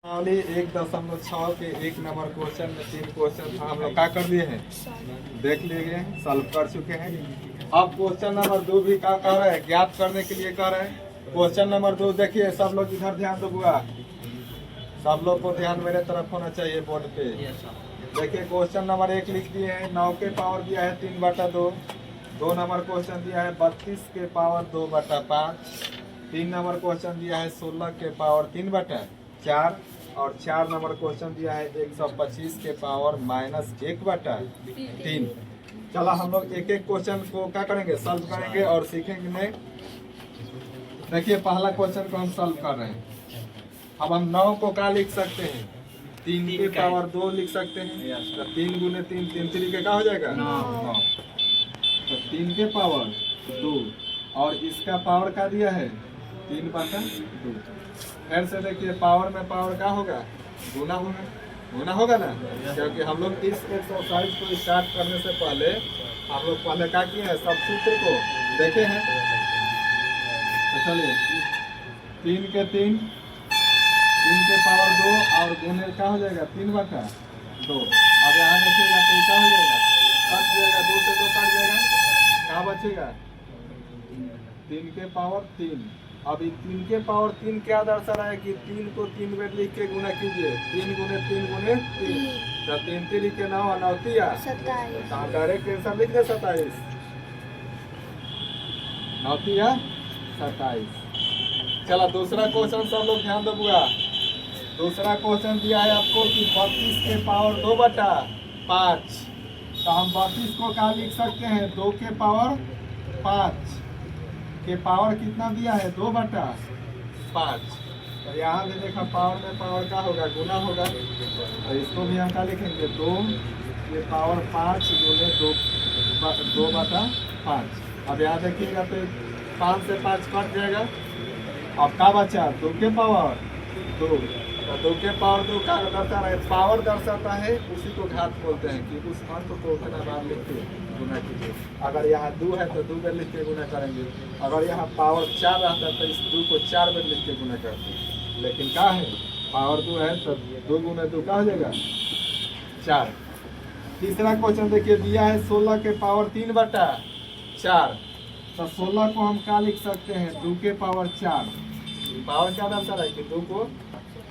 प्रश्नावली 1.6 के 1 number question में 3 क्वेश्चन था, हम लोग क्या कर दिए हैं, देख लिए, सॉल्व कर चुके हैं। अब क्वेश्चन नंबर 2 भी क्या कह रहा है, ज्ञात करने के लिए कह रहे हैं। क्वेश्चन नंबर 2 देखिए, सब लोग इधर ध्यान दो बुआ, सब लोग को ध्यान मेरे तरफ होना चाहिए बोर्ड पे। देखिए क्वेश्चन नंबर 1 लिख दिए हैं, 9 के पावर दिया है 3/2। 2 नंबर क्वेश्चन दिया है 32 के पावर 2/5। 3 नंबर क्वेश्चन दिया है 16 के पावर 3/4 और 4 नंबर क्वेश्चन दिया है 125 के पावर -1/3। चला हम लोग एक एक क्वेश्चन को क्या करेंगे, सॉल्व करेंगे और सीखेंगे। देखिए पहला क्वेश्चन को हम सॉल्व कर रहे हैं। अब हम 9 को क्या लिख सकते हैं, 3 के पावर 2 लिख सकते हैं। तो 3 × 3 3 3 क्या हो जाएगा 9। तो 3 के पावर 2 और इसका पावर क्या दिया है 3/2। फिर से देखिए पावर में पावर क्या होगा, गुना होगा, गुना होगा ना, क्योंकि हम लोग इस एक्सरसाइज को स्टार्ट करने से पहले हम लोग पहले क्या किए हैं, सब सूत्र को देखे हैं। तो चलिए 3 के 3 3 के पावर 2 और गुने क्या हो जाएगा 3/2। अब यहाँ देखिएगा तो क्या हो जाएगा, कट जाएगा, 2 से 2 कट जाएगा, क्या बचेगा 3 के पावर 3। अभी 3 के पावर 3 क्या दर्शा रहा है कि 3 को 3 बार लिख के गुना कीजिए, 3 × 3 × 3 तो 3 3 के 9 9 27। डायरेक्ट आंसर लिख दे 27, 9 27। चला दूसरा क्वेश्चन सब लोग ध्यान दो बुआ। दूसरा क्वेश्चन दिया है आपको कि 32 के पावर 2/5। तो हम 32 को क्या लिख सकते हैं, 2 के पावर 5 के पावर कितना दिया है 2/5। तो यहाँ भी देखा पावर में पावर का होगा, गुना होगा। तो इसको भी हम क्या लिखेंगे, 2 के पावर 5 गुने 2/5। अब यहाँ देखिएगा तो 5 से 5 कट जाएगा। अब क्या बचा 2 के पावर 2। तो 2 के पावर 2 का दर्शा है, पावर दर्शाता है, उसी को घात बोलते हैं कि उस अंक को उतना बार लिख के गुना कीजिए। अगर यहाँ 2 है तो 2 बार लिख के गुना करेंगे। अगर यहाँ पावर 4 रहता तो इस 2 को 4 बार लिख के गुना करते हैं। लेकिन क्या है, पावर 2 है तो 2 × 2 क्या हो जाएगा 4। तीसरा क्वेश्चन देखिए दिया है 16 के पावर 3/4। तो 16 को हम क्या लिख सकते हैं, 2 के पावर 4। पावर क्या दर्शा रहा है कि 2 को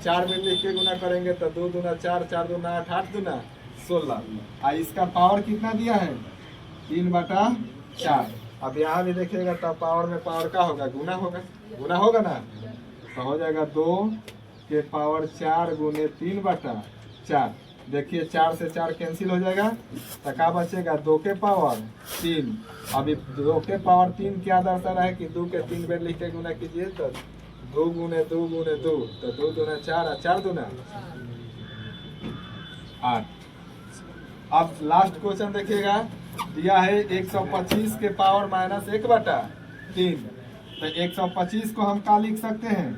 4 में लिख के गुना करेंगे तो 2 दूना 4, 4 दूना 8, 8 दूना 16। इसका पावर कितना दिया है 3/4। अब यहाँ भी देखिएगा तो पावर में पावर का होगा, गुना होगा, गुना होगा ना। तो हो जाएगा 2 के पावर 4 गुने 3/4। देखिए 4 से 4 कैंसिल हो जाएगा, तो क्या बचेगा 2 के पावर 3। अभी 2 के पावर 3 क्या दर्शा रहा है कि 2 के 3 बार लिख के गुना कीजिए तो 2 × 2 × 2 तो 2 दूना 4 और 4 दूना 8। अब लास्ट क्वेश्चन देखिएगा दिया है 125 के पावर -1/3। तो 125 को हम क्या लिख सकते हैं,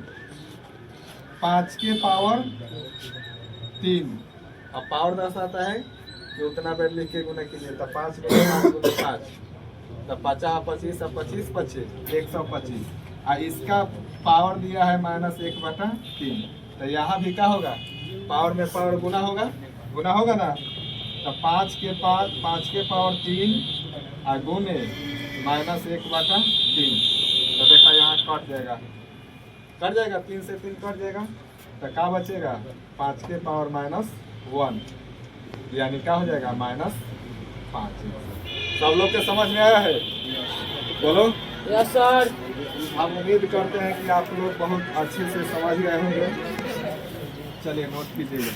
5 के पावर 3। अब पावर दर्शाता है कि उतना बार लिख के गुना कीजिए तो 5 × 5 × 5 तो 50 25 और 25 25 125। और इसका पावर दिया है -1/3। तो यहाँ भी क्या होगा, पावर में पावर गुना होगा, गुना होगा ना। तो 5 के पावर 3 और गुने -1/3। तो देखा यहाँ कट जाएगा, कट जाएगा, 3 से 3 कट जाएगा। तो क्या बचेगा 5 के पावर -1, यानी क्या हो जाएगा -5। सब लोग के समझ में आया है, बोलो यस सर। हम उम्मीद करते हैं कि आप लोग बहुत अच्छे से समझ गए होंगे। चलिए नोट कीजिएगा।